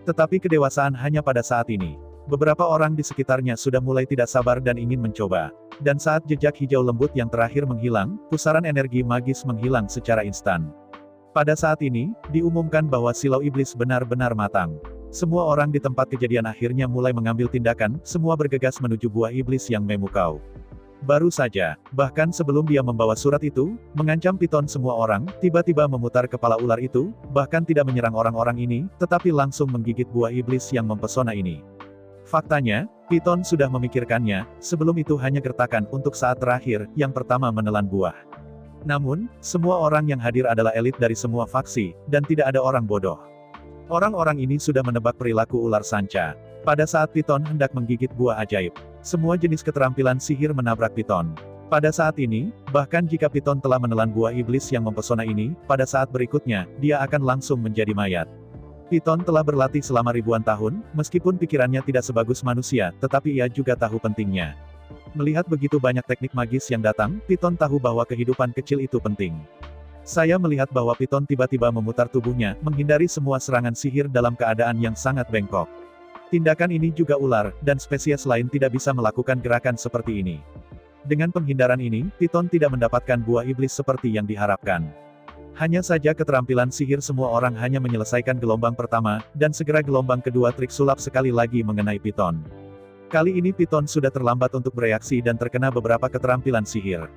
Tetapi kedewasaan hanya pada saat ini. Beberapa orang di sekitarnya sudah mulai tidak sabar dan ingin mencoba. Dan saat jejak hijau lembut yang terakhir menghilang, pusaran energi magis menghilang secara instan. Pada saat ini, diumumkan bahwa silau iblis benar-benar matang. Semua orang di tempat kejadian akhirnya mulai mengambil tindakan, semua bergegas menuju buah iblis yang memukau. Baru saja, bahkan sebelum dia membawa surat itu, mengancam piton semua orang, tiba-tiba memutar kepala ular itu, bahkan tidak menyerang orang-orang ini, tetapi langsung menggigit buah iblis yang mempesona ini. Faktanya, piton sudah memikirkannya, sebelum itu hanya gertakan untuk saat terakhir, yang pertama menelan buah. Namun, semua orang yang hadir adalah elit dari semua faksi, dan tidak ada orang bodoh. Orang-orang ini sudah menebak perilaku ular sanca. Pada saat piton hendak menggigit buah ajaib, semua jenis keterampilan sihir menabrak piton. Pada saat ini, bahkan jika piton telah menelan buah iblis yang mempesona ini, pada saat berikutnya, dia akan langsung menjadi mayat. Piton telah berlatih selama ribuan tahun, meskipun pikirannya tidak sebagus manusia, tetapi ia juga tahu pentingnya. Melihat begitu banyak teknik magis yang datang, piton tahu bahwa kehidupan kecil itu penting. Saya melihat bahwa piton tiba-tiba memutar tubuhnya, menghindari semua serangan sihir dalam keadaan yang sangat bengkok. Tindakan ini juga ular, dan spesies lain tidak bisa melakukan gerakan seperti ini. Dengan penghindaran ini, piton tidak mendapatkan buah iblis seperti yang diharapkan. Hanya saja keterampilan sihir semua orang hanya menyelesaikan gelombang pertama, dan segera gelombang kedua trik sulap sekali lagi mengenai piton. Kali ini piton sudah terlambat untuk bereaksi dan terkena beberapa keterampilan sihir.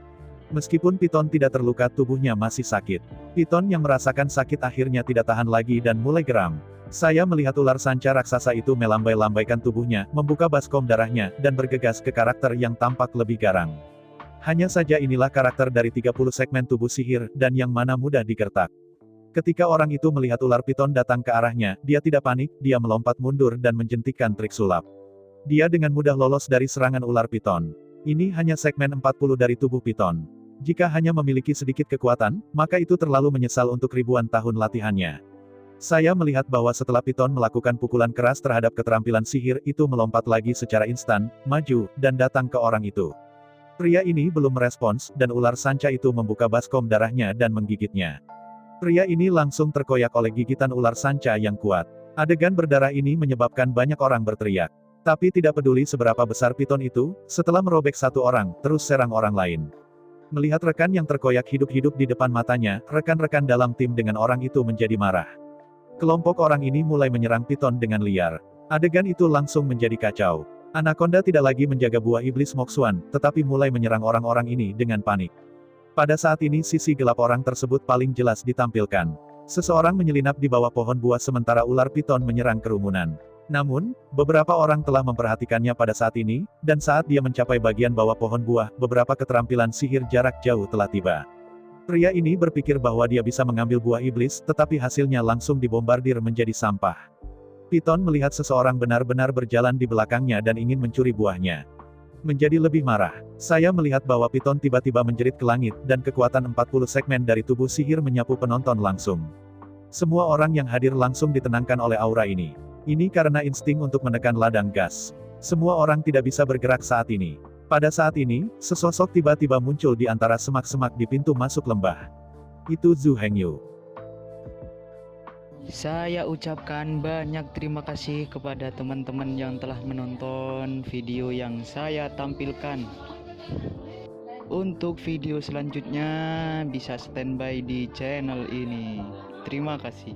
Meskipun piton tidak terluka, tubuhnya masih sakit. Piton yang merasakan sakit akhirnya tidak tahan lagi dan mulai geram. Saya melihat ular sanca raksasa itu melambai-lambaikan tubuhnya, membuka baskom darahnya, dan bergegas ke karakter yang tampak lebih garang. Hanya saja inilah karakter dari 30 segmen tubuh sihir, dan yang mana mudah digertak. Ketika orang itu melihat ular piton datang ke arahnya, dia tidak panik, dia melompat mundur dan menjentikkan trik sulap. Dia dengan mudah lolos dari serangan ular piton. Ini hanya segmen 40 dari tubuh piton. Jika hanya memiliki sedikit kekuatan, maka itu terlalu menyesal untuk ribuan tahun latihannya. Saya melihat bahwa setelah piton melakukan pukulan keras terhadap keterampilan sihir itu melompat lagi secara instan, maju, dan datang ke orang itu. Pria ini belum merespons, dan ular sanca itu membuka baskom darahnya dan menggigitnya. Pria ini langsung terkoyak oleh gigitan ular sanca yang kuat. Adegan berdarah ini menyebabkan banyak orang berteriak. Tapi tidak peduli seberapa besar piton itu, setelah merobek satu orang, terus serang orang lain. Melihat rekan yang terkoyak hidup-hidup di depan matanya, rekan-rekan dalam tim dengan orang itu menjadi marah. Kelompok orang ini mulai menyerang piton dengan liar. Adegan itu langsung menjadi kacau. Anaconda tidak lagi menjaga buah iblis Mo Xuan, tetapi mulai menyerang orang-orang ini dengan panik. Pada saat ini sisi gelap orang tersebut paling jelas ditampilkan. Seseorang menyelinap di bawah pohon buah sementara ular piton menyerang kerumunan. Namun, beberapa orang telah memperhatikannya pada saat ini, dan saat dia mencapai bagian bawah pohon buah, beberapa keterampilan sihir jarak jauh telah tiba. Pria ini berpikir bahwa dia bisa mengambil buah iblis, tetapi hasilnya langsung dibombardir menjadi sampah. Piton melihat seseorang benar-benar berjalan di belakangnya dan ingin mencuri buahnya. Menjadi lebih marah. Saya melihat bahwa piton tiba-tiba menjerit ke langit, dan kekuatan 40 segmen dari tubuh sihir menyapu penonton langsung. Semua orang yang hadir langsung ditenangkan oleh aura ini. Ini karena insting untuk menekan ladang gas. Semua orang tidak bisa bergerak saat ini. Pada saat ini, sesosok tiba-tiba muncul di antara semak-semak di pintu masuk lembah. Itu Zhu Hengyu. Saya ucapkan banyak terima kasih kepada teman-teman yang telah menonton video yang saya tampilkan. Untuk video selanjutnya bisa standby di channel ini. Terima kasih.